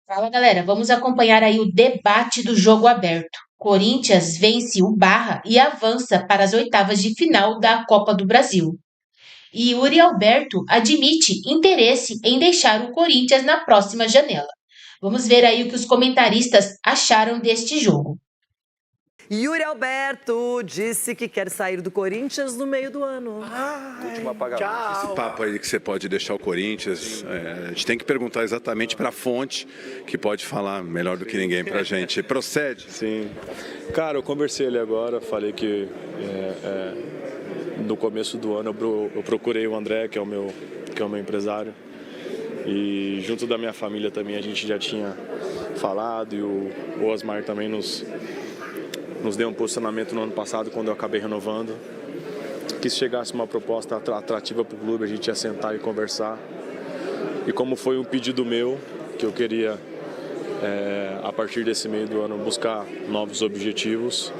Fala, galera. Vamos acompanhar aí o debate do jogo aberto. Corinthians vence o Barra e avança para as oitavas de final da Copa do Brasil. E Yuri Alberto admite interesse em deixar o Corinthians na próxima janela. Vamos ver aí o que os comentaristas acharam deste jogo. Yuri Alberto disse que quer sair do Corinthians no meio do ano. Esse papo aí que você pode deixar o Corinthians, a gente tem que perguntar exatamente para a fonte, que pode falar melhor do que ninguém para a gente. Procede? Sim. Cara, eu conversei ali agora, falei que no começo do ano eu procurei o André, que é o meu empresário. E junto da minha família também a gente já tinha falado, e o Osmar também nos deu um posicionamento no ano passado, quando eu acabei renovando, que se chegasse uma proposta atrativa para o clube, a gente ia sentar e conversar. E como foi um pedido meu, que eu queria, a partir desse meio do ano, buscar novos objetivos,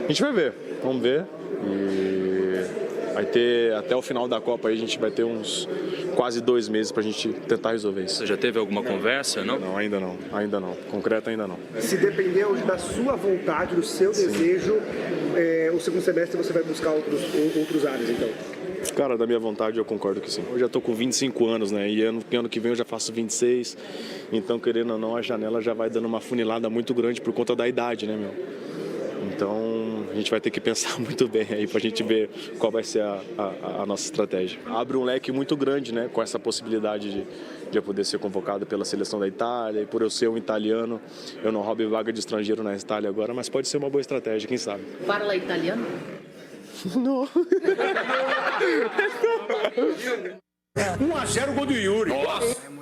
a gente vai ver, vamos ver. E vai ter, até o final da Copa, aí a gente vai ter uns quase 2 meses para a gente tentar resolver isso. Você já teve alguma conversa, não? Não, ainda não. Concreto ainda não. Se depender hoje da sua vontade, do seu desejo, o segundo semestre você vai buscar outros áreas, então? Cara, da minha vontade eu concordo que sim. Eu já tô com 25 anos, né? E ano que vem eu já faço 26. Então, querendo ou não, a janela já vai dando uma funilada muito grande por conta da idade, né, meu? Então, a gente vai ter que pensar muito bem aí pra gente ver qual vai ser a nossa estratégia. Abre um leque muito grande, né? Com essa possibilidade de eu poder ser convocado pela seleção da Itália. E por eu ser um italiano, eu não roubo vaga de estrangeiro na Itália agora, mas pode ser uma boa estratégia, quem sabe? Parla italiano? Não. 1-0 gol do Yuri.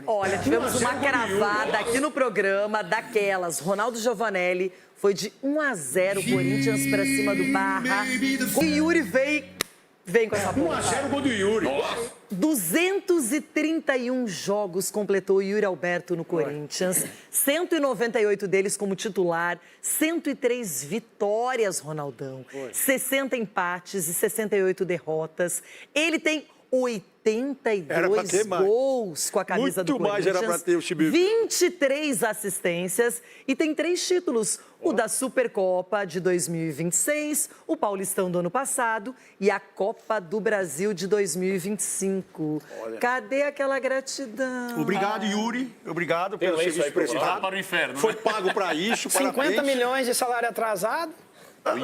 Olha, tivemos uma cravada aqui no programa daquelas. Ronaldo Giovanelli foi de 1-0 Corinthians pra cima do Barra. O Yuri vem com essa bola. 1-0 gol do Yuri. 231 jogos completou o Yuri Alberto no Corinthians, 198 deles como titular, 103 vitórias, Ronaldão, 60 empates e 68 derrotas. Ele tem 82 gols com a camisa do Corinthians, muito mais era pra ter o Chibico. 23 assistências e tem 3 títulos. O da Supercopa de 2026, o Paulistão do ano passado e a Copa do Brasil de 2025. Cadê aquela gratidão? Obrigado, Yuri. Obrigado pelo serviço prestado. Para o inferno. Foi pago para isso. 50 milhões de salário atrasado?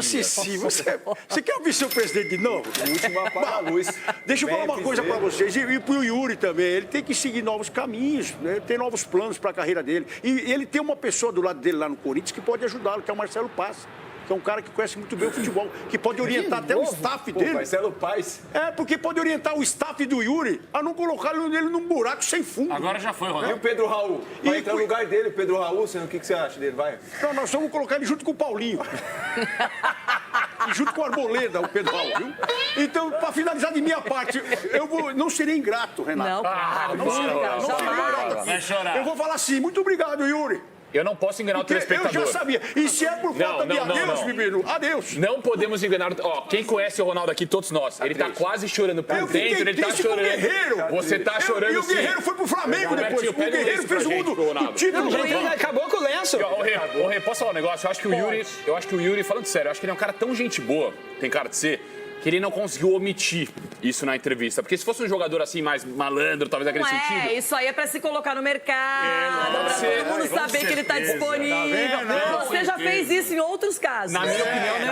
Você quer ouvir seu presidente de novo? O último apaga a luz. Deixa eu falar uma coisa para vocês, e pro Yuri também, ele tem que seguir novos caminhos, né? Tem novos planos para a carreira dele. E ele tem uma pessoa do lado dele lá no Corinthians que pode ajudá-lo, que é o Marcelo Paz, que é um cara que conhece muito bem o futebol, que pode orientar até o staff dele. Marcelo Paz. Porque pode orientar o staff do Yuri a não colocar ele num buraco sem fundo. Agora já foi, E Ronaldo. o Pedro Raul? Vai entrar no lugar dele, o Pedro Raul, o que você acha dele? Vai? Não, nós vamos colocar ele junto com o Paulinho. E junto com a Arboleda, o Pedro Raul, viu? Então, para finalizar de minha parte, não serei ingrato, Renato. Não, claro, Não serei ingrato. Vai chorar. Eu vou falar assim, muito obrigado, Yuri. Eu não posso enganar o Porque telespectador. eu já sabia. E se é por falta de adeus, Bibiru, adeus. Não podemos enganar. Ó, quem conhece o Ronaldo aqui, todos nós, ele tá quase chorando por Eu dentro, fiquei ele tá triste com o chorando. Guerreiro. Você tá chorando E o sim. Guerreiro foi pro Flamengo depois. Robertinho, O pega Guerreiro lenço fez pra o gente, do Ronaldo. título. Acabou com o lenço. Ô, Rê, posso falar um negócio? Eu acho que o Yuri, falando sério, eu acho que ele é um cara tão gente boa, tem cara de ser, que ele não conseguiu omitir isso na entrevista. Porque se fosse um jogador assim, mais malandro, talvez naquele sentido... Isso aí é pra se colocar no mercado, pra todo mundo saber que ele tá disponível. Tá Você já fez isso em outros casos. Na minha opinião, né?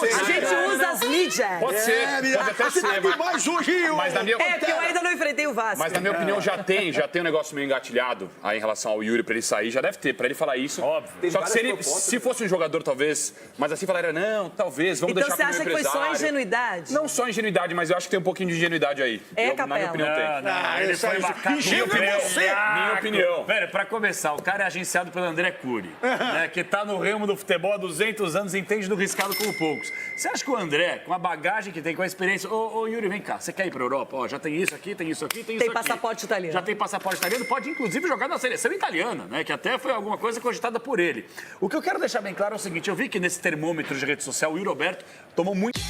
A gente usa as mídias. Pode ser, pode até ser, Mas hoje, mas na minha... Porque eu ainda não enfrentei o Vasco. Mas na minha opinião já tem um negócio meio engatilhado aí em relação ao Yuri pra ele sair, já deve ter, pra ele falar isso. Óbvio. Só que se fosse um jogador, talvez, mas assim falaria, não, talvez, vamos Então deixar você como acha que foi empresário. só ingenuidade? Não só ingenuidade, mas eu acho que tem um pouquinho de ingenuidade aí. É, Na minha Capela. opinião tem. Ele foi bacana. Minha opinião. Velho, pra começar, o cara é agenciado pelo André Cury, né, que tá no ramo do futebol há 200 anos e entende do riscado como poucos. Você acha que o André, com a bagagem que tem, com a experiência... Ô, Yuri, vem cá, você quer ir pra Europa? Ó, já tem isso aqui, tem isso aqui, tem isso Tem aqui. passaporte italiano. Já tem passaporte italiano, pode inclusive jogar na seleção italiana, né, que até foi alguma coisa cogitada por ele. O que eu quero deixar bem claro é o seguinte, eu vi que nesse termômetro de rede social, o Yuri Alberto tomou muito...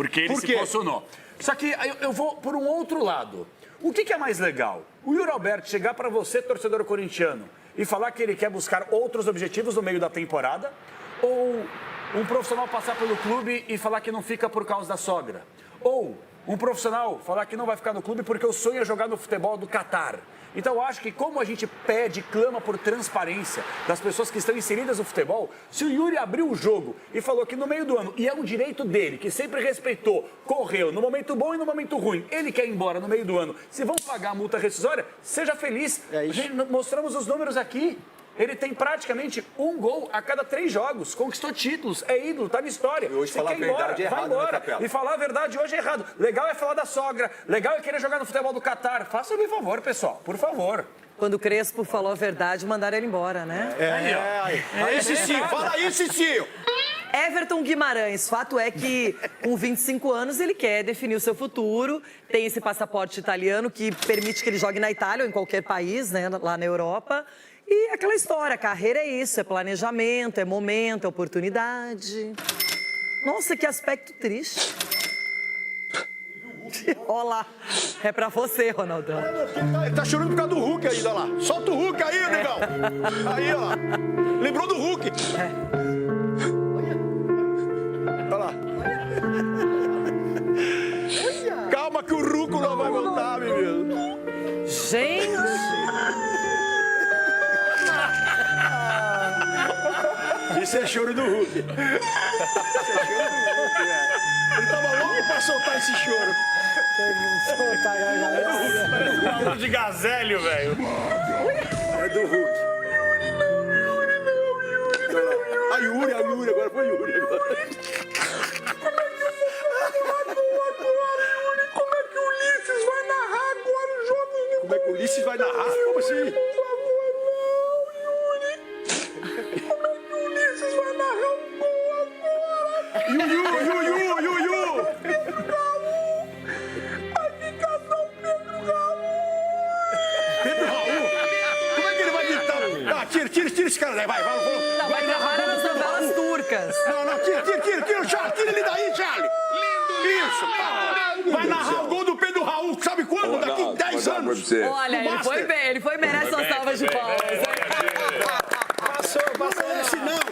porque ele Por se quê? posicionou. Só que eu vou por um outro lado. O que é mais legal? O Yuri Alberto chegar para você, torcedor corintiano, e falar que ele quer buscar outros objetivos no meio da temporada? Ou um profissional passar pelo clube e falar que não fica por causa da sogra? Ou um profissional falar que não vai ficar no clube porque o sonho é jogar no futebol do Catar? Então, eu acho que como a gente pede, clama por transparência das pessoas que estão inseridas no futebol, se o Yuri abriu o jogo e falou que no meio do ano, e é um direito dele, que sempre respeitou, correu no momento bom e no momento ruim, ele quer ir embora no meio do ano, se vão pagar a multa rescisória, seja feliz. Mostramos os números aqui. Ele tem praticamente um gol a cada 3 jogos. Conquistou títulos, é ídolo, tá na história. E hoje falar a verdade é errado, vai embora. né, Capela? E falar a verdade hoje é errado. Legal é falar da sogra, legal é querer jogar no futebol do Catar. Faça-me favor, pessoal, por favor. Quando o Crespo falou a verdade, mandaram ele embora, né? Aí, Cicinho, fala aí, Cicinho. Everton Guimarães, fato é que com 25 anos ele quer definir o seu futuro, tem esse passaporte italiano que permite que ele jogue na Itália ou em qualquer país, né, lá na Europa. E aquela história, carreira é isso, é planejamento, é momento, é oportunidade. Nossa, que aspecto triste. Olha lá, é pra você, Ronaldão. Ele tá chorando por causa do Hulk ainda lá. Solta o Hulk aí, negão. Aí, ó. Lembrou do Hulk. Olha lá. Calma que o Rúcula vai voltar, menino. Gente! Isso é choro do Hulk. Isso é choro do Hulk, né? Ele tava louco pra soltar esse choro. Falando de gazélio, velho. É do Hulk. A Yuri, agora foi Yuri. Como é que o Ulisses vai narrar agora o jogo? Como é que o Ulisses vai narrar? Como assim? Tira esse cara daí, vai. Não, vai gravar nas novelas turcas. Não, tira o Charlie, tira ele daí, Charlie. Isso. Vai narrar o gol do Pedro Raul, sabe quando? Daqui 10 anos. Olha, ele foi bem, merece uma salva de palmas. Passou,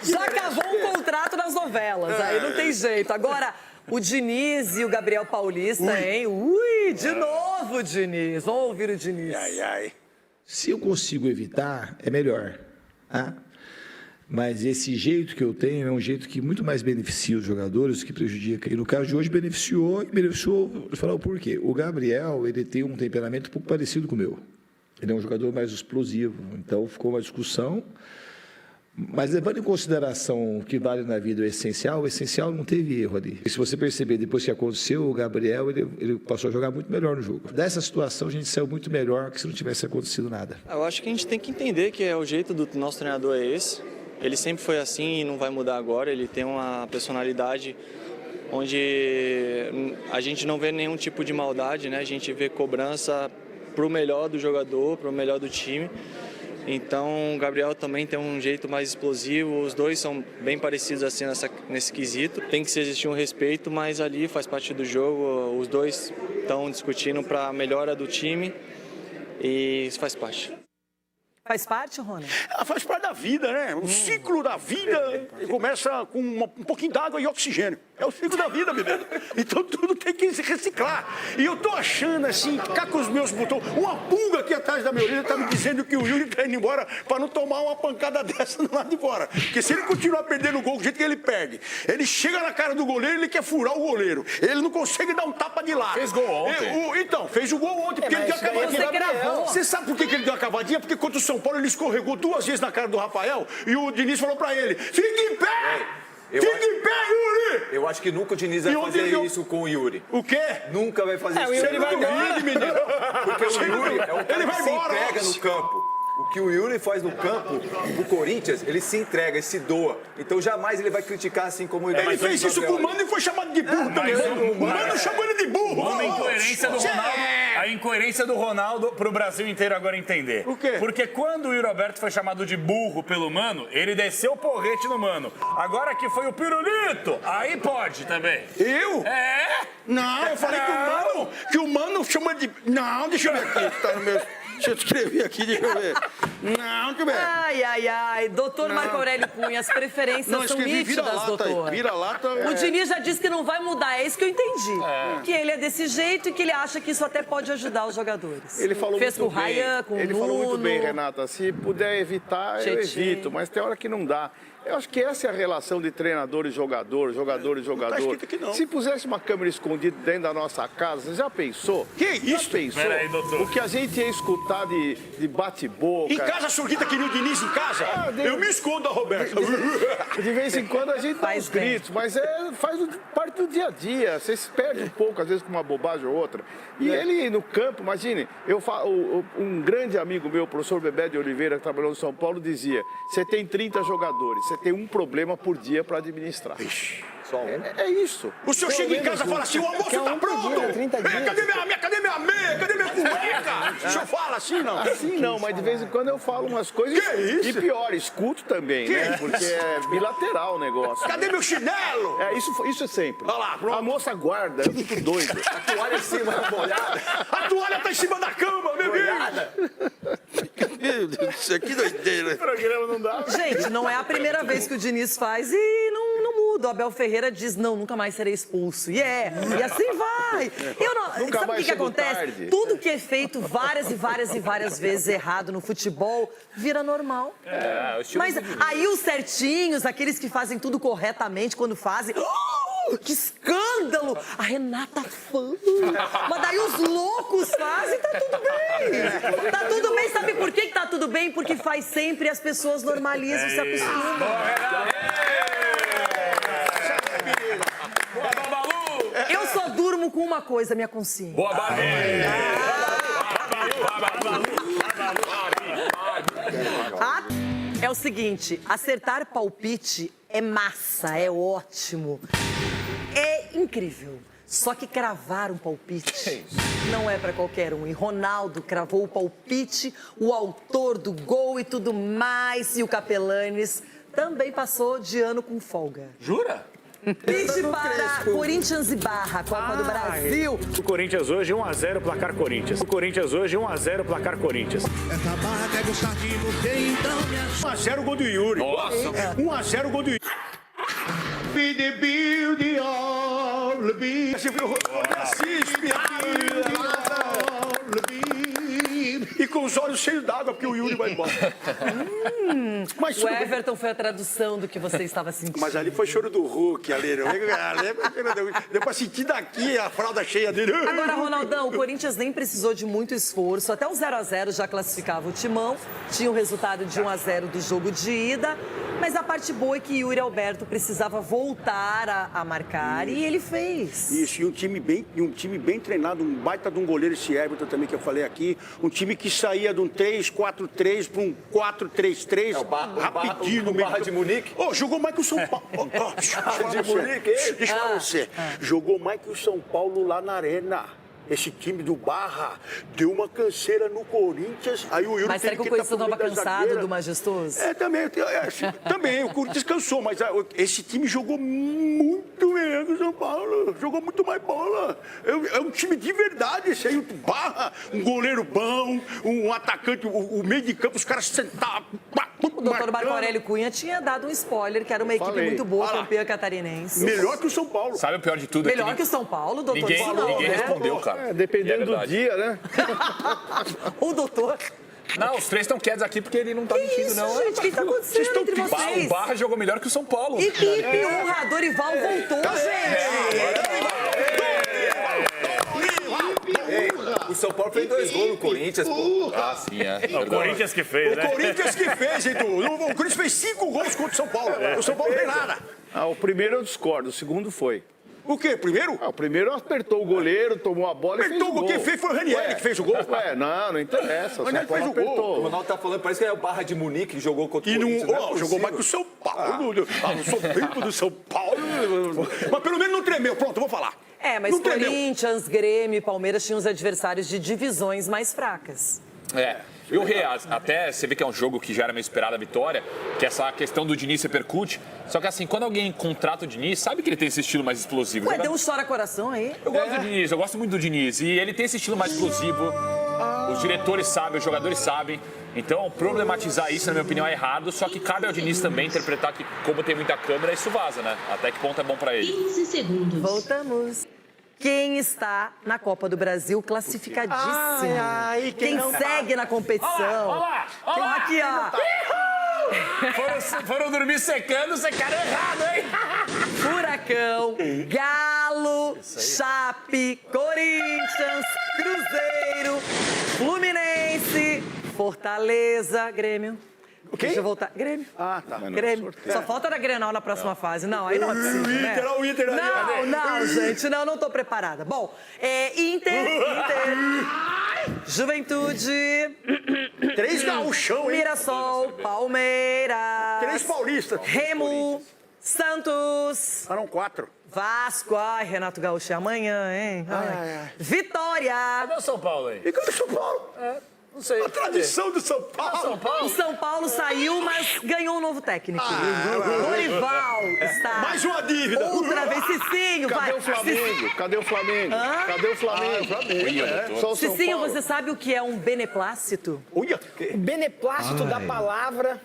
Já cavou um contrato nas novelas, aí não tem jeito. Agora, o Diniz e o Gabriel Paulista, hein? Ui, de novo, Diniz. Vamos ouvir o Diniz. Ai. Se eu consigo evitar, é melhor. Tá? Mas esse jeito que eu tenho é um jeito que muito mais beneficia os jogadores que prejudica. E no caso de hoje beneficiou, vou falar o porquê. O Gabriel, ele tem um temperamento um pouco parecido com o meu. Ele é um jogador mais explosivo, então ficou uma discussão. Mas levando em consideração o que vale na vida o essencial não teve erro ali. E se você perceber, depois que aconteceu, o Gabriel, ele passou a jogar muito melhor no jogo. Dessa situação, a gente saiu muito melhor que se não tivesse acontecido nada. Eu acho que a gente tem que entender que o jeito do nosso treinador é esse. Ele sempre foi assim e não vai mudar agora. Ele tem uma personalidade onde a gente não vê nenhum tipo de maldade, né? A gente vê cobrança para o melhor do jogador, para o melhor do time. Então, o Gabriel também tem um jeito mais explosivo, os dois são bem parecidos assim nesse quesito. Tem que existir um respeito, mas ali faz parte do jogo, os dois estão discutindo para a melhora do time e isso faz parte. Faz parte, Rony? Ela faz parte da vida, né? O ciclo da vida começa com um pouquinho d'água e oxigênio. É o ciclo da vida, bebê. Então tudo tem que se reciclar. E eu tô achando assim, cá com os meus botões, uma pulga aqui atrás da minha orelha tá me dizendo que o Yuri tá indo embora para não tomar uma pancada dessa do lado de fora. Porque se ele continuar perdendo o gol do jeito que ele perde, ele chega na cara do goleiro e ele quer furar o goleiro. Ele não consegue dar um tapa de lado. Fez gol ontem. Então, fez o gol ontem, porque ele deu a cavadinha. Você sabe por que ele deu a cavadinha? Porque contra o São Paulo ele escorregou 2 vezes na cara do Rafael e o Diniz falou pra ele: fica em pé! Fica em pé, Yuri! Eu acho que nunca o Diniz vai fazer isso com o Yuri. O quê? Nunca vai fazer isso. Ele vai embora, menino. Porque o Yuri é o cara que se entrega no campo. O que o Yuri faz no campo, o Corinthians, ele se entrega, ele se doa. Então jamais ele vai criticar assim como ele... Ele fez isso com o Mano e foi chamado de burro também. O Mano chamou ele de burro. Uma incoerência do Ronaldo. A a incoerência do Ronaldo pro Brasil inteiro agora entender. O quê? Porque quando o Yuri Alberto foi chamado de burro pelo Mano, ele desceu o porrete no Mano. Agora que foi o Pirulito, aí pode também. Eu? É? Não, eu falei que o Mano chama de... Não, deixa eu ver aqui, tá no meu... Deixa eu escrever aqui, deixa eu ver. Não, deixa eu ver. Ai. Doutor Marco Aurélio Cunha, as preferências são nítidas, doutor. Vira-lata. O Diniz já disse que não vai mudar, é isso que eu entendi. Que ele é desse jeito e que ele acha que isso até pode ajudar os jogadores. Ele falou Fez muito com o Ryan, com o Ele Nuno. falou muito bem, Renata. Se puder evitar, eu Tietê. evito. Mas tem hora que não dá. Eu acho que essa é a relação de treinador e jogador, jogador e jogador. Tá escrito que não. Se pusesse uma câmera escondida dentro da nossa casa, você já pensou? Que isso? Já pensou? Pera aí, doutor. O que a gente ia escutar de bate-boca. Em casa, surguita que nem o Diniz em casa? Eu me escondo, Roberto. De vez em quando a gente dá uns gritos, mas faz parte do dia a dia. Você se perde um pouco, às vezes, com uma bobagem ou outra. E ele no campo, imagine, um grande amigo meu, o professor Bebé de Oliveira, que trabalhou no São Paulo, dizia: você tem 30 jogadores, você tem um problema por dia para administrar. Só um. É isso. O senhor chega em casa e fala assim: o almoço tá pronto! Cadê minha meia? Cadê minha cueca? O senhor fala assim, não? Assim não, mas de vez em quando eu falo umas coisas. Que isso? E pior, escuto também, né? Porque é bilateral o negócio. Cadê meu chinelo? Isso é sempre. Olha lá, pronto. A moça guarda, eu fico doido. A toalha em cima da molhada. A toalha tá em cima da cama, meu Deus! Meu Deus do céu, que doideira. O programa não dá. Gente, não é a primeira vez que o Diniz faz e não muda. O Abel Ferreira diz: não, nunca mais serei expulso. E assim vai. Nunca Sabe o mais que chego acontece? tarde. Tudo que é feito várias e várias vezes errado no futebol vira normal. Mas aí os certinhos, aqueles que fazem tudo corretamente quando fazem... Oh, que escândalo! A Renata fã. Mas daí os loucos fazem, tá tudo bem. Tá tudo bem, sabe por que tá tudo bem? Porque faz sempre e as pessoas normalizam, se acostumam. Eu só durmo com uma coisa, minha consciência. Boa, Babi! É o seguinte, acertar palpite é massa, é ótimo, é incrível. Só que cravar um palpite não é pra qualquer um. E Ronaldo cravou o palpite, o autor do gol e tudo mais. E o Capelanes também passou de ano com folga. Jura? Palpite para Corinthians e Barra, Copa do Brasil. O Corinthians hoje 1-0, placar Corinthians. O Corinthians hoje 1-0, placar Corinthians. Essa barra quer gostar de você, então me 1-0 o gol do Yuri. Nossa. 1-0 o gol do Yuri. Be the beauty of the beat. Você viu? Assiste, e com os olhos cheios d'água, porque o Yuri vai embora. Mas, O Everton foi a tradução do que você estava sentindo. mas ali foi choro do Hulk, ali. Deu pra sentir daqui a fralda cheia dele. Agora, Ronaldão, o Corinthians nem precisou de muito esforço. Até o 0-0 já classificava o timão. Tinha o resultado de 1-0 do jogo de ida. Mas a parte boa é que Yuri Alberto precisava voltar a marcar. E ele fez. Isso, e um time bem treinado, um baita de um goleiro, esse Everton também que eu falei aqui. Um time que saía de um 3-4-3 para um 4-3-3. Rapidinho no meio. Barra de Munique? Jogou mais que o São Paulo. Deixa eu falar você. Jogou mais que o São Paulo lá na Arena. Esse time do Barra deu uma canseira no Corinthians. Aí o Yuri Mas será que o Corinthians estava cansado do Majestoso? Também, o Corinthians cansou, mas esse time jogou muito melhor que o São Paulo. Jogou muito mais bola. É um time de verdade esse aí, o Barra. Um goleiro bom, um atacante, o meio de campo, os caras sentavam. O doutor Marco Aurélio Cunha tinha dado um spoiler, que era uma equipe muito boa, campeã catarinense. Melhor que o São Paulo. Sabe o pior de tudo? Melhor que o São Paulo, doutor? Ninguém respondeu, cara. Dependendo do dia, né? O doutor... Não, os três estão quietos aqui porque ele não tá mentindo, não. Gente, o que tá acontecendo entre vocês? O Barra jogou melhor que o São Paulo. Equipe honra, Dorival voltou, gente! O São Paulo fez 2 gols no Corinthians, pô. Ah, sim, é. O Corinthians que fez, né? O Corinthians que fez, Edu. O Corinthians fez 5 gols contra o São Paulo. O São Paulo não tem nada. O primeiro eu discordo, o segundo foi. O quê? Primeiro? O primeiro apertou o goleiro, tomou a bola e fez o gol. Quem fez foi o Ranieri que fez o gol. Não interessa. O Ranieri fez o gol. O Ronaldo tá falando, parece que é o Barra de Munique que jogou contra o E Corinthians. não jogou mais que o São Paulo. No seu tempo do São Paulo. Mas pelo menos não tremeu. Pronto, vou falar. Mas Não entendeu? Corinthians, Grêmio e Palmeiras tinham os adversários de divisões mais fracas. E o Real, até você vê que é um jogo que já era meio esperada a vitória, que essa questão do Diniz repercute. Só que assim, quando alguém contrata o Diniz, sabe que ele tem esse estilo mais explosivo. Ué, deu um estoura-coração aí. Eu gosto do Diniz, eu gosto muito do Diniz. E ele tem esse estilo mais explosivo. Os diretores sabem, os jogadores sabem. Então, problematizar isso, na minha opinião, é errado. Só que cabe ao Diniz também interpretar que, como tem muita câmera, isso vaza, né? Até que ponto é bom pra ele. 15 segundos. Voltamos. Quem está na Copa do Brasil classificadíssimo? Quem segue na competição? Olha lá! Aqui, ó. Foram dormir secaram errado, hein? Furacão, Galo, Chape, Corinthians, Cruzeiro, Fluminense, Fortaleza, Grêmio. Deixa eu voltar. Grêmio. Tá. Grêmio. Só falta da Grenal na próxima fase. Não, aí não é possível, né? O Inter. Não, gente, não tô preparada. Bom, Inter, Juventude, 3 gauchão, hein? Mirassol, Palmeiras, 3 paulistas. Remo, Santos, Não, 4. Vasco, Renato Gaúcho é amanhã, hein? Vitória. Cadê o São Paulo aí? E cadê o São Paulo? Não sei. A tradição do São Paulo. O São Paulo saiu, mas ganhou um novo técnico. Dorival está... Mais uma dívida. Outra vez, Cicinho. Cadê o Flamengo? Cadê o Flamengo? Cadê o Flamengo? Só o São Cicinho, Paulo. você sabe o que é um beneplácito? Beneplácito da palavra.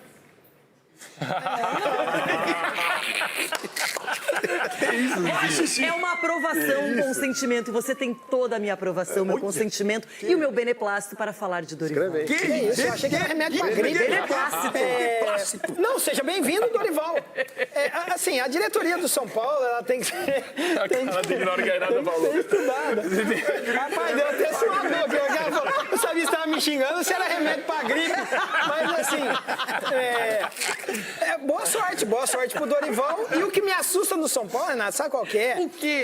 É uma aprovação, um consentimento. E você tem toda a minha aprovação, meu consentimento e o meu beneplácito para falar de Dorival. Que isso? Eu achei que era remédio para gripe. Beneplácito. Não, seja bem-vindo, Dorival. Assim, a diretoria do São Paulo, ela tem que ser... Ela tem que na hora que a Renata falou. Tem estudada. Rapaz, deu até suador aqui. Eu não sabia se estava me xingando, se era remédio para gripe. Mas, assim, boa sorte pro Dorival. E o que me assusta no São Paulo, Renato, sabe qual que é? O quê?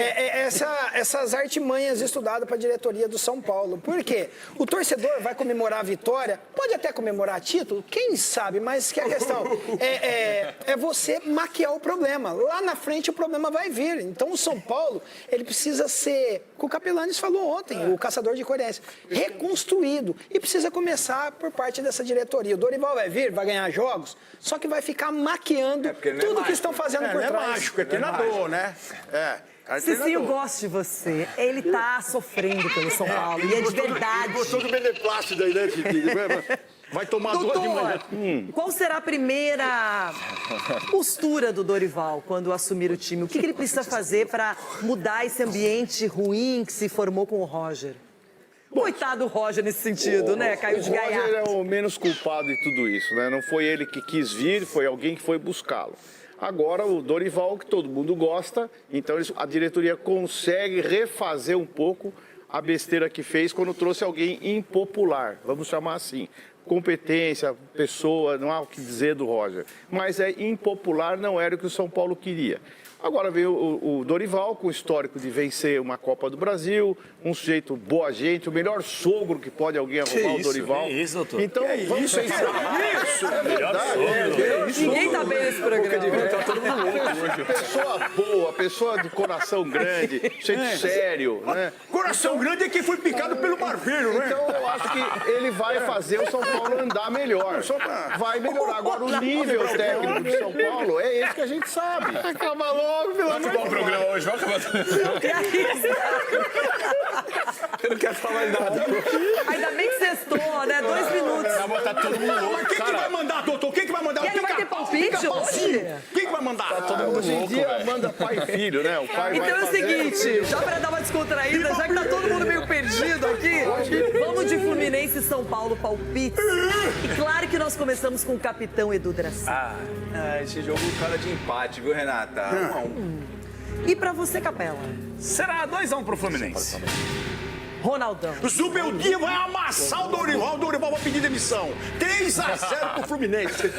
Essas artimanhas estudadas para a diretoria do São Paulo. Por quê? O torcedor vai comemorar a vitória, pode até comemorar título, quem sabe, mas que a questão é você maquiar o problema. Lá na frente o problema vai vir. Então o São Paulo, ele precisa ser, o Capelanes falou ontem, o caçador de coerência, reconstruído. E precisa começar por parte dessa diretoria. O Dorival vai vir, vai ganhar jogos, só que vai ficar maquiando tudo que estão fazendo por trás. Não é mágico, é treinador, né? Cicinho, eu gosto de você. Ele tá sofrendo pelo São Paulo. E é de verdade. Gostou do beneplácito aí, né? Vai tomar 2 de manhã. Qual será a primeira postura do Dorival quando assumir o time? O que ele precisa fazer para mudar esse ambiente ruim que se formou com o Roger? Coitado do Roger nesse sentido, né? Caiu de gaiato. O Roger é o menos culpado de tudo isso, né? Não foi ele que quis vir, foi alguém que foi buscá-lo. Agora o Dorival, que todo mundo gosta, então a diretoria consegue refazer um pouco a besteira que fez quando trouxe alguém impopular, vamos chamar assim. Competência, pessoa, não há o que dizer do Roger. Mas impopular, não era o que o São Paulo queria. Agora veio o Dorival, com o histórico de vencer uma Copa do Brasil, um sujeito boa gente, o melhor sogro que pode alguém arrumar, o Dorival. Que isso, doutor? Então, vamos pensar. Isso! É verdade. Ninguém tá bem nesse programa. Tá todo mundo louco hoje. Pessoa boa, pessoa de coração grande, jeito sério, né? Coração grande é quem foi picado pelo barbeiro, né? Então eu acho que ele vai fazer o São Paulo andar melhor. Vai melhorar. Agora o nível técnico do São Paulo é esse que a gente sabe. Acaba logo, pelo amor de Bom programa hoje, vamos acabar. Eu não quero falar nada. Ainda bem que sextou, né? 2 minutos. Vai botar todo mundo louco, Mas quem que vai mandar, doutor? Quem que vai mandar? E ele vai ter palpite hoje? Quem que vai mandar? Hoje em dia manda pai e filho, né? O pai Então vai é o seguinte, já para dar uma descontraída, já que tá todo mundo meio perdido aqui, vamos de Fluminense e São Paulo palpites. E claro que nós começamos com o capitão Edu Dracena. Esse jogo cara de empate, viu, Renata? 1 a 1. E pra você, Capela? Será 2-1 pro Fluminense. Ronaldão. O Zubeldia vai amassar o Dorival vai pedir demissão. 3-0 pro Fluminense.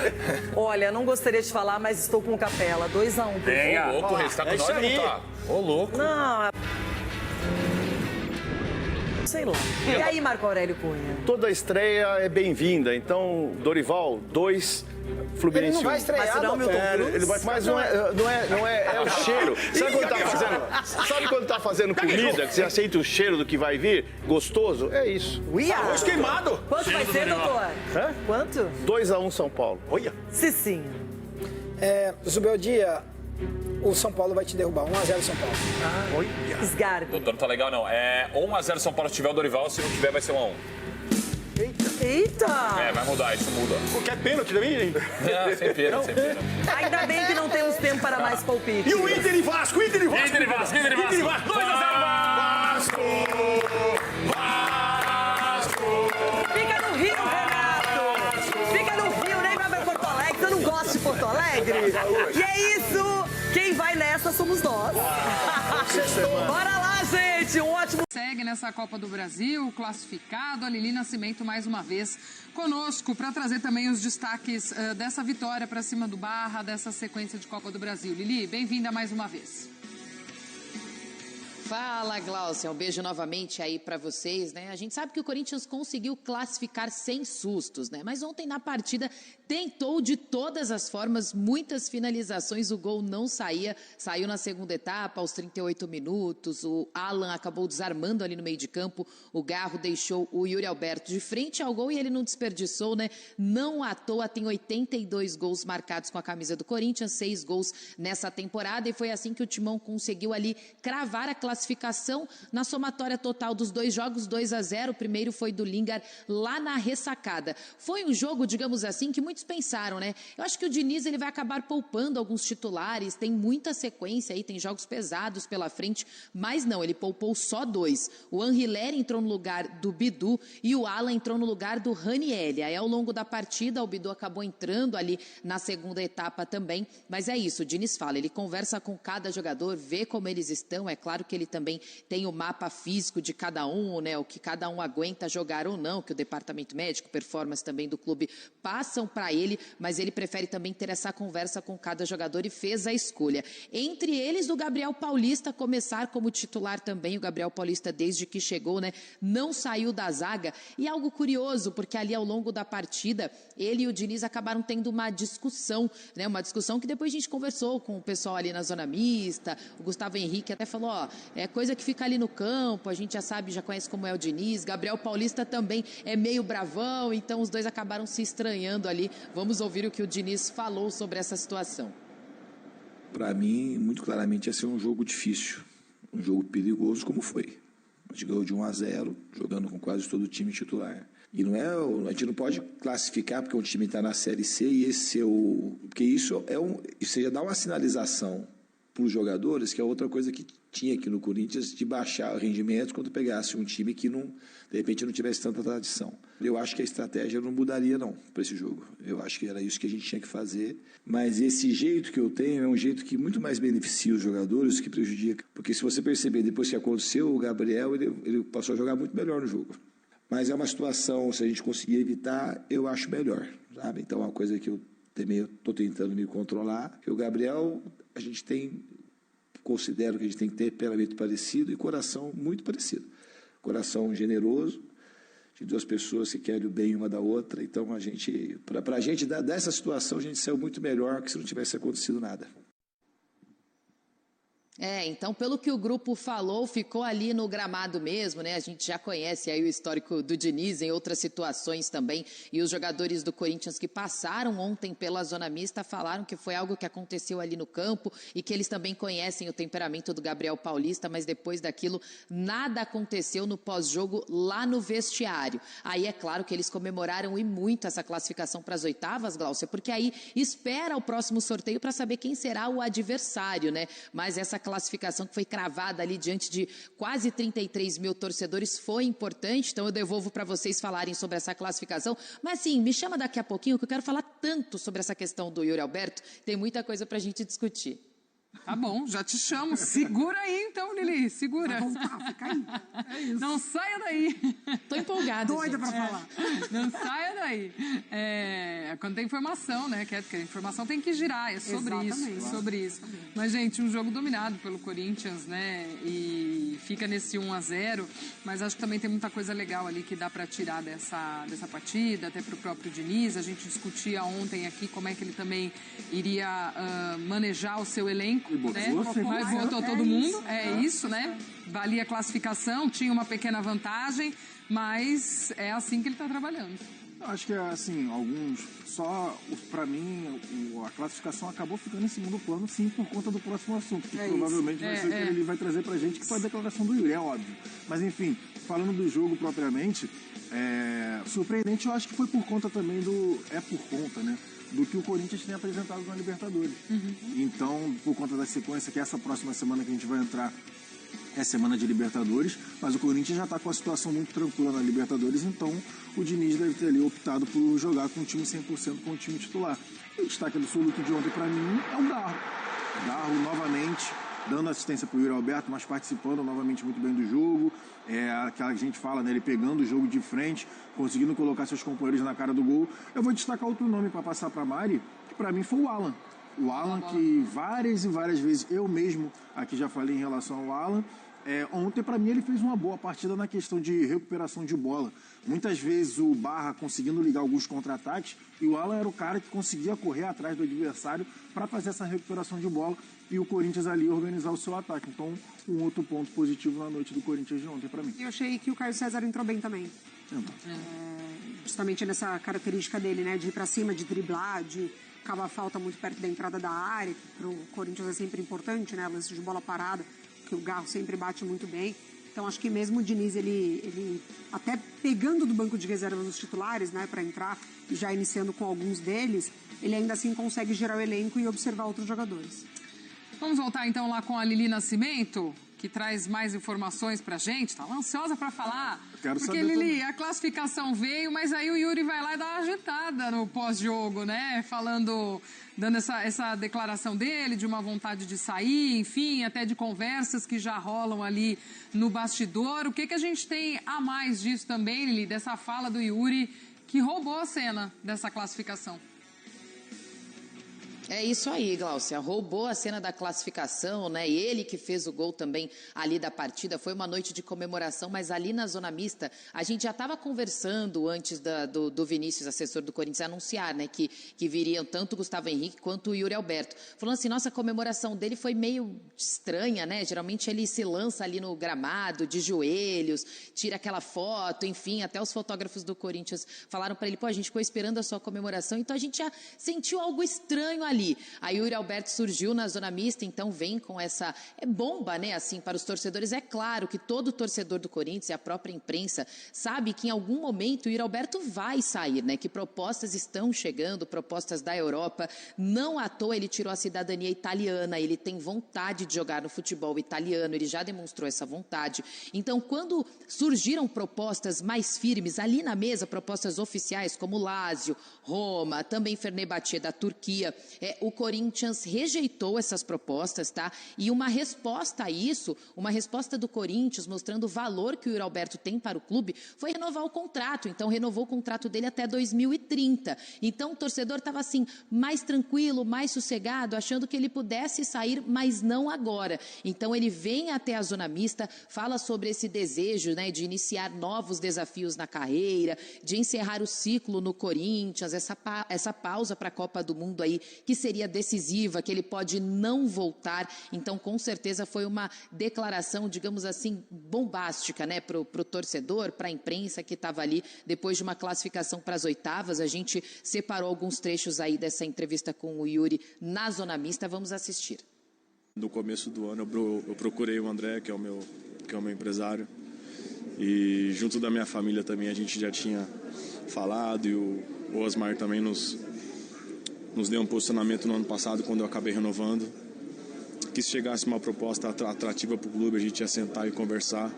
Olha, não gostaria de falar, mas estou com o Capela. 2-1 pro Ô, louco, você tá com nós ou não tá? Ô, louco. Não. sei lá. E aí, Marco Aurélio Cunha? Toda estreia é bem-vinda. Então, Dorival, 2, Fluminense 1. Ele não vai estrear, Mas não, Milton Cruz? Ele vai, mas não é o cheiro. Sabe quando tá fazendo? Sabe quando tá fazendo comida, que você aceita o cheiro do que vai vir? Gostoso? É isso. Uia! Arroz queimado. Quanto vai ser, doutor? Hã? Quanto? 2-1 São Paulo. Olha. Cicinho. Zubeldia, o São Paulo vai te derrubar. 1-0 São Paulo. Olha. Sgarbi. Doutor, não tá legal, não. É 1-0 São Paulo se tiver o Dorival, se não tiver vai ser 1-1. Eita! Vai mudar, isso muda. Quer pênalti também, hein? Não, sem pena, sem pena. Ainda bem que não temos tempo para mais palpite. E o Inter e Vasco, Inter e Vasco. Inter e Vasco, Inter e Vasco. 2-0 Vasco. Fica no Rio, Renato! Fica no Rio, nem vai pra Porto Alegre. Eu não gosto de Porto Alegre. E é isso! Quem vai nessa somos nós. Bora lá, gente! Um ótimo... Segue nessa Copa do Brasil, classificado. A Lili Nascimento, mais uma vez, conosco para trazer também os destaques dessa vitória para cima do Barra, dessa sequência de Copa do Brasil. Lili, bem-vinda mais uma vez. Fala, Glaucia, um beijo novamente aí para vocês, né? A gente sabe que o Corinthians conseguiu classificar sem sustos, né? Mas ontem na partida tentou de todas as formas, muitas finalizações, o gol não saía, saiu na segunda etapa, aos 38 minutos, o Alan acabou desarmando ali no meio de campo, o Garro deixou o Yuri Alberto de frente ao gol e ele não desperdiçou, né? Não à toa tem 82 gols marcados com a camisa do Corinthians, 6 gols nessa temporada e foi assim que o Timão conseguiu ali cravar a classificação na somatória total dos 2 jogos, 2-0, o primeiro foi do Lingard lá na ressacada. Foi um jogo, digamos assim, que muitos pensaram, né? Eu acho que o Diniz ele vai acabar poupando alguns titulares, tem muita sequência aí, tem jogos pesados pela frente, mas não, ele poupou só 2. O Anriler entrou no lugar do Bidu e o Alan entrou no lugar do Ranieri. Aí ao longo da partida, o Bidu acabou entrando ali na segunda etapa também, mas é isso, o Diniz fala, ele conversa com cada jogador, vê como eles estão, é claro que ele também tem o mapa físico de cada um, né? O que cada um aguenta jogar ou não, que o departamento médico, performance também do clube passam para ele, mas ele prefere também ter essa conversa com cada jogador e fez a escolha. Entre eles, o Gabriel Paulista começar como titular também, o Gabriel Paulista desde que chegou, né? Não saiu da zaga e algo curioso, porque ali ao longo da partida, ele e o Diniz acabaram tendo uma discussão, né? Uma discussão que depois a gente conversou com o pessoal ali na zona mista, o Gustavo Henrique até falou, ó, é coisa que fica ali no campo, a gente já sabe, já conhece como é o Diniz, Gabriel Paulista também é meio bravão, então os dois acabaram se estranhando ali. Vamos ouvir o que o Diniz falou sobre essa situação. Para mim, muito claramente, ia ser um jogo difícil, um jogo perigoso como foi. A gente ganhou de 1-0, jogando com quase todo o time titular. E não é, a gente não pode classificar porque um time está na Série C e esse é o... Porque isso ia dar uma sinalização para os jogadores, que é outra coisa que tinha aqui no Corinthians, de baixar o rendimento quando pegasse um time que, não, de repente, não tivesse tanta tradição. Eu acho que a estratégia não mudaria, não, para esse jogo. Eu acho que era isso que a gente tinha que fazer. Mas esse jeito que eu tenho é um jeito que muito mais beneficia os jogadores que prejudica. Porque se você perceber, depois que aconteceu, o Gabriel ele passou a jogar muito melhor no jogo. Mas é uma situação, se a gente conseguir evitar, eu acho melhor, sabe? Então, é uma coisa que eu também estou tentando me controlar. O Gabriel, a gente tem... Considero que a gente tem que ter temperamento parecido e coração muito parecido. Coração generoso, de 2 pessoas que querem o bem uma da outra. Então, para a gente, dessa situação, a gente saiu muito melhor que se não tivesse acontecido nada. Então, pelo que o grupo falou, ficou ali no gramado mesmo, né? A gente já conhece aí o histórico do Diniz em outras situações também. E os jogadores do Corinthians que passaram ontem pela zona mista falaram que foi algo que aconteceu ali no campo e que eles também conhecem o temperamento do Gabriel Paulista, mas depois daquilo nada aconteceu no pós-jogo lá no vestiário. Aí é claro que eles comemoraram e muito essa classificação para as oitavas, Glaucia, porque aí espera o próximo sorteio para saber quem será o adversário, né? Mas essa classificação que foi cravada ali diante de quase 33 mil torcedores foi importante, então eu devolvo para vocês falarem sobre essa classificação, mas assim, me chama daqui a pouquinho que eu quero falar tanto sobre essa questão do Yuri Alberto, tem muita coisa para a gente discutir. Tá bom, já te chamo. Segura aí então, Lili, segura. Vai voltar, fica aí. É isso. Não saia daí. Tô empolgada, Doida gente. pra falar. Não saia daí. Quando tem informação, né? Porque a informação tem que girar, é sobre Exatamente. isso. Sobre isso. Mas, gente, um jogo dominado pelo Corinthians, né? E fica nesse 1-0, mas acho que também tem muita coisa legal ali que dá pra tirar dessa partida, até pro próprio Diniz. A gente discutia ontem aqui como é que ele também iria manejar o seu elenco, né? Mas botou todo mundo, isso, né? Valia a classificação, tinha uma pequena vantagem, mas é assim que ele está trabalhando. Eu acho que, assim, pra mim, a classificação acabou ficando em segundo plano, sim, por conta do próximo assunto, que provavelmente vai ser o que ele vai trazer pra gente, que foi a declaração do Yuri, é óbvio. Mas, enfim, falando do jogo propriamente, surpreendente eu acho que foi por conta também né? Do que o Corinthians tem apresentado na Libertadores. Então, por conta da sequência, que essa próxima semana que a gente vai entrar é semana de Libertadores, mas o Corinthians já está com a situação muito tranquila na Libertadores, então o Diniz deve ter ali optado por jogar com o time 100%, com o time titular. E o destaque absoluto de ontem para mim é o Garro. Garro novamente dando assistência para o Yuri Alberto, mas participando novamente muito bem do jogo. Aquela que a gente fala, né, ele pegando o jogo de frente, conseguindo colocar seus companheiros na cara do gol. Eu vou destacar outro nome para passar para a Mari, que para mim foi o Alan. O Alan, que várias e várias vezes, eu mesmo aqui já falei em relação ao Alan, ontem para mim ele fez uma boa partida na questão de recuperação de bola. Muitas vezes o Barra conseguindo ligar alguns contra-ataques e o Alan era o cara que conseguia correr atrás do adversário para fazer essa recuperação de bola e o Corinthians ali organizar o seu ataque. Então, um outro ponto positivo na noite do Corinthians de ontem para mim. Eu achei que o Carlos César entrou bem também. Justamente nessa característica dele, né, de ir para cima, de driblar, de cavar a falta muito perto da entrada da área, que para o Corinthians é sempre importante, né, lance de bola parada, que o Garro sempre bate muito bem. Então acho que mesmo o Diniz, ele até pegando do banco de reservas os titulares, né, para entrar e já iniciando com alguns deles, ele ainda assim consegue gerar o elenco e observar outros jogadores. Vamos voltar então lá com a Lili Nascimento, que traz mais informações pra gente. Tá ansiosa pra falar. Porque, Lili, a classificação veio, mas aí o Yuri vai lá e dá uma agitada no pós-jogo, né? Dando essa declaração dele, de uma vontade de sair, enfim, até de conversas que já rolam ali no bastidor. O que a gente tem a mais disso também, Lili, dessa fala do Yuri, que roubou a cena dessa classificação? É isso aí, Gláucia. Roubou a cena da classificação, né? Ele que fez o gol também ali da partida. Foi uma noite de comemoração, mas ali na zona mista, a gente já estava conversando antes do Vinícius, assessor do Corinthians, anunciar, né? Que viriam tanto o Gustavo Henrique quanto o Yuri Alberto. Falando assim, nossa, a comemoração dele foi meio estranha, né? Geralmente ele se lança ali no gramado, de joelhos, tira aquela foto, enfim, até os fotógrafos do Corinthians falaram para ele, a gente ficou esperando a sua comemoração, então a gente já sentiu algo estranho ali. Aí o Yuri Alberto surgiu na zona mista, então vem com essa bomba, né, assim, para os torcedores. É claro que todo torcedor do Corinthians e a própria imprensa sabe que em algum momento o Yuri Alberto vai sair, né, que propostas estão chegando, propostas da Europa. Não à toa ele tirou a cidadania italiana, ele tem vontade de jogar no futebol italiano, ele já demonstrou essa vontade. Então, quando surgiram propostas mais firmes ali na mesa, propostas oficiais como Lazio, Roma, também Fenerbahçe da Turquia, o Corinthians rejeitou essas propostas, tá? E uma resposta a isso, uma resposta do Corinthians mostrando o valor que o Yuri Alberto tem para o clube, foi renovar o contrato. Então, renovou o contrato dele até 2030. Então, o torcedor estava assim, mais tranquilo, mais sossegado, achando que ele pudesse sair, mas não agora. Então, ele vem até a zona mista, fala sobre esse desejo, né, de iniciar novos desafios na carreira, de encerrar o ciclo no Corinthians, essa pausa para a Copa do Mundo aí, que seria decisiva, que ele pode não voltar. Então, com certeza, foi uma declaração, digamos assim, bombástica, né, para o torcedor, para a imprensa que estava ali depois de uma classificação para as oitavas. A gente separou alguns trechos aí dessa entrevista com o Yuri na zona mista. Vamos assistir. No começo do ano, eu procurei o André, que é o meu empresário, e junto da minha família também a gente já tinha falado, e o Osmar também nos deu um posicionamento no ano passado, quando eu acabei renovando, que se chegasse uma proposta atrativa para o clube, a gente ia sentar e conversar.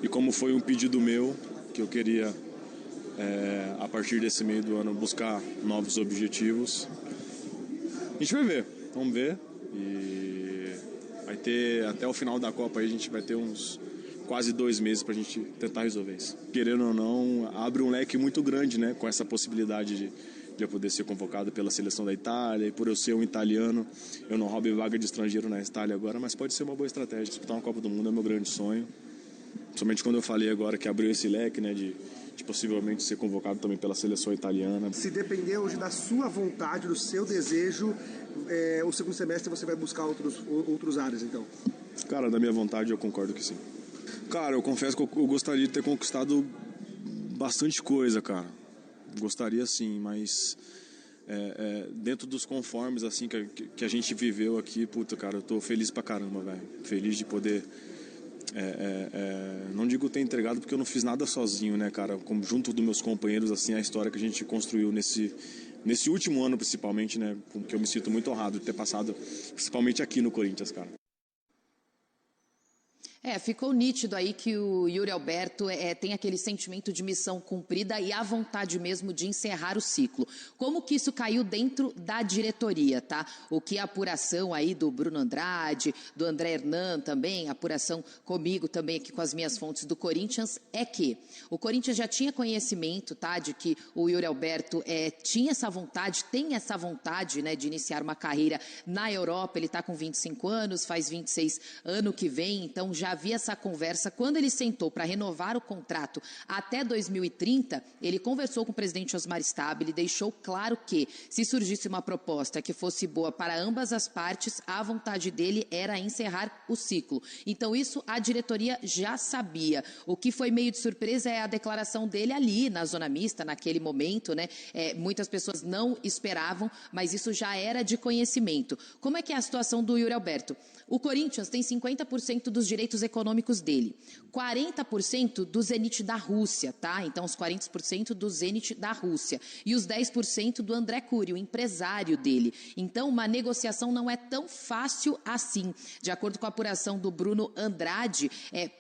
E como foi um pedido meu, que eu queria, a partir desse meio do ano, buscar novos objetivos, a gente vai ver, vamos ver. E vai ter, até o final da Copa, aí a gente vai ter uns quase 2 meses para a gente tentar resolver isso. Querendo ou não, abre um leque muito grande, né, com essa possibilidade de eu poder ser convocado pela seleção da Itália, e por eu ser um italiano, eu não roubo vaga de estrangeiro na Itália agora, mas pode ser uma boa estratégia. Disputar uma Copa do Mundo é meu grande sonho. Somente quando eu falei agora que abriu esse leque, né, de possivelmente ser convocado também pela seleção italiana. Se depender hoje da sua vontade, do seu desejo, o segundo semestre você vai buscar outros áreas, então? Cara, da minha vontade eu concordo que sim. Cara, eu confesso que eu gostaria de ter conquistado bastante coisa, cara. Gostaria sim, mas dentro dos conformes assim que a gente viveu aqui, puta, cara, eu tô feliz pra caramba, velho. Feliz de poder, não digo ter entregado porque eu não fiz nada sozinho, né, cara, junto dos meus companheiros, assim, a história que a gente construiu nesse último ano, principalmente, né, que eu me sinto muito honrado de ter passado, principalmente aqui no Corinthians, cara. Ficou nítido aí que o Yuri Alberto tem aquele sentimento de missão cumprida e a vontade mesmo de encerrar o ciclo. Como que isso caiu dentro da diretoria, tá? O que a apuração aí do Bruno Andrade, do André Hernan também, apuração comigo também aqui com as minhas fontes do Corinthians, é que o Corinthians já tinha conhecimento, tá? De que o Yuri Alberto tinha essa vontade, tem essa vontade, né, de iniciar uma carreira na Europa. Ele está com 25 anos, faz 26 ano que vem, então já havia essa conversa. Quando ele sentou para renovar o contrato até 2030, ele conversou com o presidente Osmar Stabile, deixou claro que, se surgisse uma proposta que fosse boa para ambas as partes, a vontade dele era encerrar o ciclo. Então isso a diretoria já sabia. O que foi meio de surpresa é a declaração dele ali na zona mista, naquele momento, né? Muitas pessoas não esperavam, mas isso já era de conhecimento. Como é que é a situação do Yuri Alberto? O Corinthians tem 50% dos direitos econômicos dele, 40% do Zenit da Rússia, tá? Então, os 40% do Zenit da Rússia e os 10% do André Cury, o empresário dele. Então, uma negociação não é tão fácil assim. De acordo com a apuração do Bruno Andrade,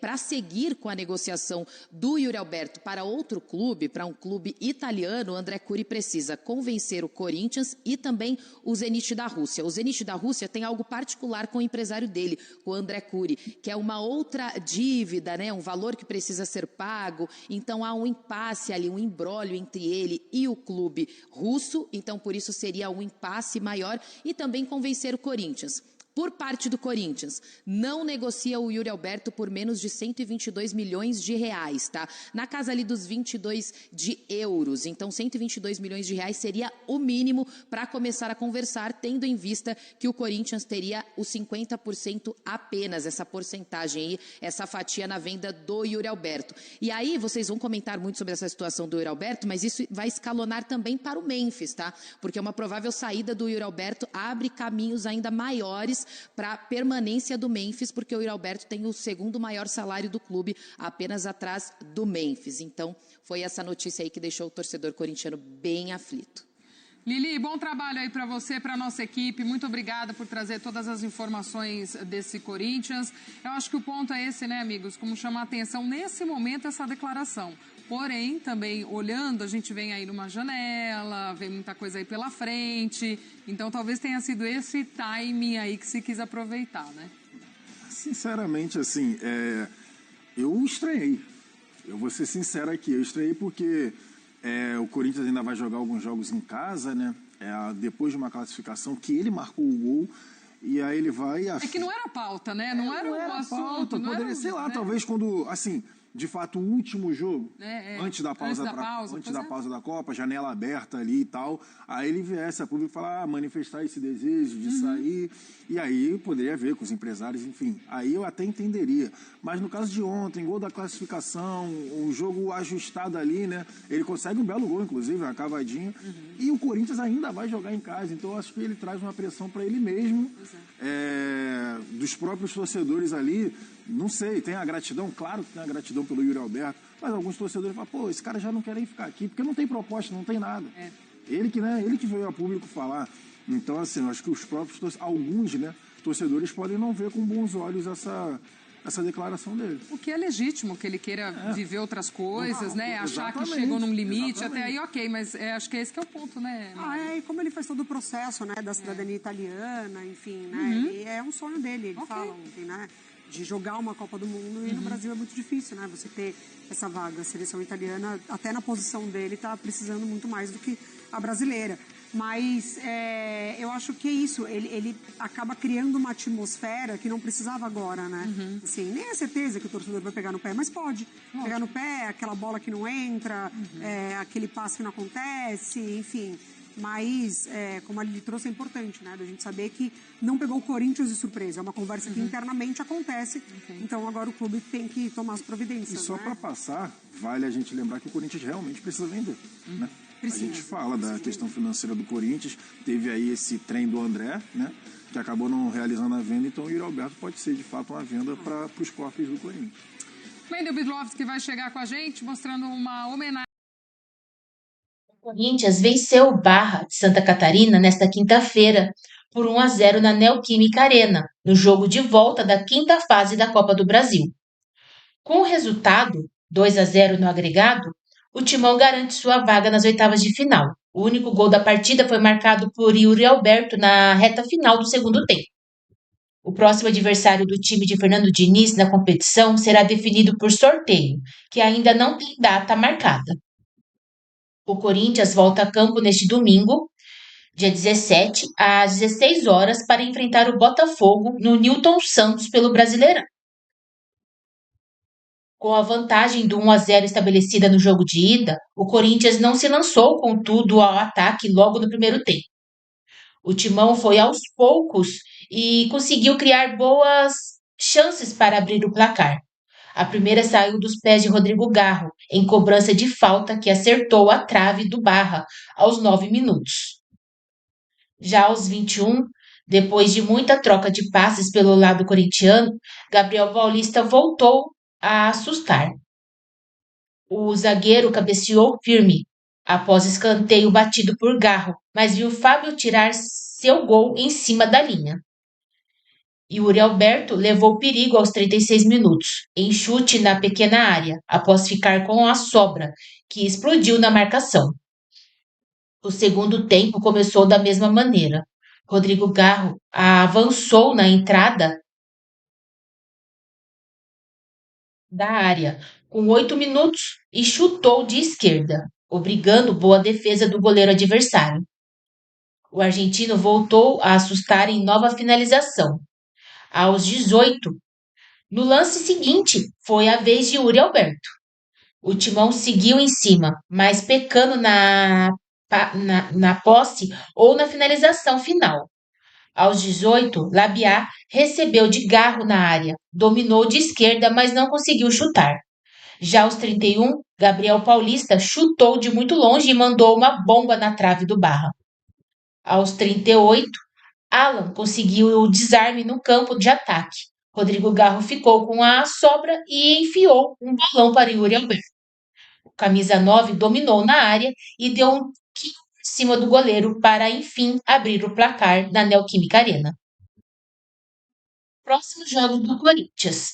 para seguir com a negociação do Yuri Alberto para outro clube, para um clube italiano, o André Cury precisa convencer o Corinthians e também o Zenit da Rússia. O Zenit da Rússia tem algo particular com o empresário dele, o André Cury, que é uma outra dívida, né, um valor que precisa ser pago. Então há um impasse ali, um imbróglio entre ele e o clube russo, então por isso seria um impasse maior, e também convencer o Corinthians. Por parte do Corinthians, não negocia o Yuri Alberto por menos de 122 milhões de reais, tá? Na casa ali dos 22 de euros. Então, 122 milhões de reais seria o mínimo para começar a conversar, tendo em vista que o Corinthians teria os 50% apenas, essa porcentagem aí, essa fatia na venda do Yuri Alberto. E aí, vocês vão comentar muito sobre essa situação do Yuri Alberto, mas isso vai escalonar também para o Memphis, tá? Porque uma provável saída do Yuri Alberto abre caminhos ainda maiores para a permanência do Memphis, porque o Yuri Alberto tem o segundo maior salário do clube, apenas atrás do Memphis. Então, foi essa notícia aí que deixou o torcedor corintiano bem aflito. Lili, bom trabalho aí para você, para a nossa equipe. Muito obrigada por trazer todas as informações desse Corinthians. Eu acho que o ponto é esse, né, amigos? Como chamar a atenção nesse momento essa declaração. Porém, também olhando, a gente vem aí numa janela, vem muita coisa aí pela frente. Então, talvez tenha sido esse timing aí que se quis aproveitar, né? Sinceramente, assim, eu estranhei. Eu vou ser sincero aqui, eu estranhei porque o Corinthians ainda vai jogar alguns jogos em casa, né? Depois de uma classificação que ele marcou o gol. E aí ele vai... É que não era pauta, né? Não era um assunto. Poderia, sei lá, talvez quando, assim, de fato, o último jogo, antes da pausa da Copa, janela aberta ali e tal, aí ele viesse a público falar, manifestar esse desejo de sair, e aí poderia ver com os empresários, enfim. Aí eu até entenderia. Mas no caso de ontem, gol da classificação, um jogo ajustado ali, né? Ele consegue um belo gol, inclusive, uma cavadinha. E o Corinthians ainda vai jogar em casa, então eu acho que ele traz uma pressão para ele mesmo. Dos próprios torcedores ali, não sei, tem a gratidão, claro que tem a gratidão pelo Yuri Alberto, mas alguns torcedores falam, pô, esse cara já não quer nem ficar aqui, porque não tem proposta, não tem nada. Ele que veio a público falar. Então, assim, eu acho que os próprios, alguns, né, torcedores podem não ver com bons olhos essa declaração dele. O que é legítimo, que ele queira viver outras coisas, né? Achar que chegou num limite, até aí ok, mas acho que esse que é o ponto, né? E como ele faz todo o processo, né, da cidadania italiana, enfim, né? E é um sonho dele, ele fala ontem, né? De jogar uma Copa do Mundo, e no Brasil é muito difícil, né? Você ter essa vaga. A seleção italiana, até na posição dele, está precisando muito mais do que a brasileira. Mas eu acho que é isso, ele acaba criando uma atmosfera que não precisava agora, né? Assim, nem é certeza que o torcedor vai pegar no pé, mas pode. Pegar no pé, aquela bola que não entra, aquele passe que não acontece, enfim. Mas, como a Lili trouxe, é importante, né? Da gente saber que não pegou o Corinthians de surpresa. É uma conversa que internamente acontece. Então, agora o clube tem que tomar as providências. E só para passar, vale a gente lembrar que o Corinthians realmente precisa vender, né? A gente fala da questão financeira do Corinthians, teve aí esse trem do André, né? Que acabou não realizando a venda, então o Yuri Alberto pode ser, de fato, uma venda para os cofres do Corinthians. Wendel Bidlovski vai chegar com a gente, mostrando uma homenagem. O Corinthians venceu o Barra de Santa Catarina nesta quinta-feira por 1-0 na Neoquímica Arena, no jogo de volta da quinta fase da Copa do Brasil. Com o resultado, 2-0 no agregado, o Timão garante sua vaga nas oitavas de final. O único gol da partida foi marcado por Yuri Alberto na reta final do segundo tempo. O próximo adversário do time de Fernando Diniz na competição será definido por sorteio, que ainda não tem data marcada. O Corinthians volta a campo neste domingo, dia 17, às 16 horas, para enfrentar o Botafogo no Newton Santos pelo Brasileirão. Com a vantagem do 1-0 estabelecida no jogo de ida, o Corinthians não se lançou com tudo ao ataque logo no primeiro tempo. O Timão foi aos poucos e conseguiu criar boas chances para abrir o placar. A primeira saiu dos pés de Rodrigo Garro, em cobrança de falta que acertou a trave do Barra aos 9 minutos. Já aos 21, depois de muita troca de passes pelo lado corintiano, Gabriel Paulista voltou a assustar. O zagueiro cabeceou firme após escanteio batido por Garro, mas viu Fábio tirar seu gol em cima da linha. Yuri Alberto levou perigo aos 36 minutos, em chute na pequena área, após ficar com a sobra, que explodiu na marcação. O segundo tempo começou da mesma maneira. Rodrigo Garro avançou na entrada da área com 8 minutos e chutou de esquerda, obrigando boa defesa do goleiro adversário. O argentino voltou a assustar em nova finalização. Aos 18, no lance seguinte, foi a vez de Yuri Alberto. O Timão seguiu em cima, mas pecando na posse ou na finalização final. Aos 18, Labiá recebeu de Garro na área, dominou de esquerda, mas não conseguiu chutar. Já aos 31, Gabriel Paulista chutou de muito longe e mandou uma bomba na trave do Barra. Aos 38, Alan conseguiu o desarme no campo de ataque. Rodrigo Garro ficou com a sobra e enfiou um bolão para Yuri Alberto. O camisa 9 dominou na área e deu um kick por cima do goleiro para, enfim, abrir o placar na Neoquímica Arena. Próximo jogo do Corinthians.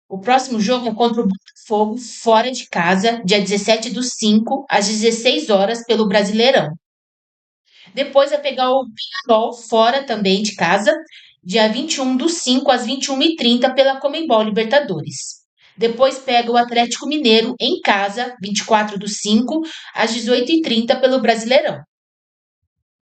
O próximo jogo é contra o Botafogo, fora de casa, dia 17/5, às 16 horas, pelo Brasileirão. Depois vai pegar o Peñarol, fora também de casa, dia 21/5, às 21h30, pela Conmebol Libertadores. Depois pega o Atlético Mineiro em casa, 24/5, às 18h30, pelo Brasileirão.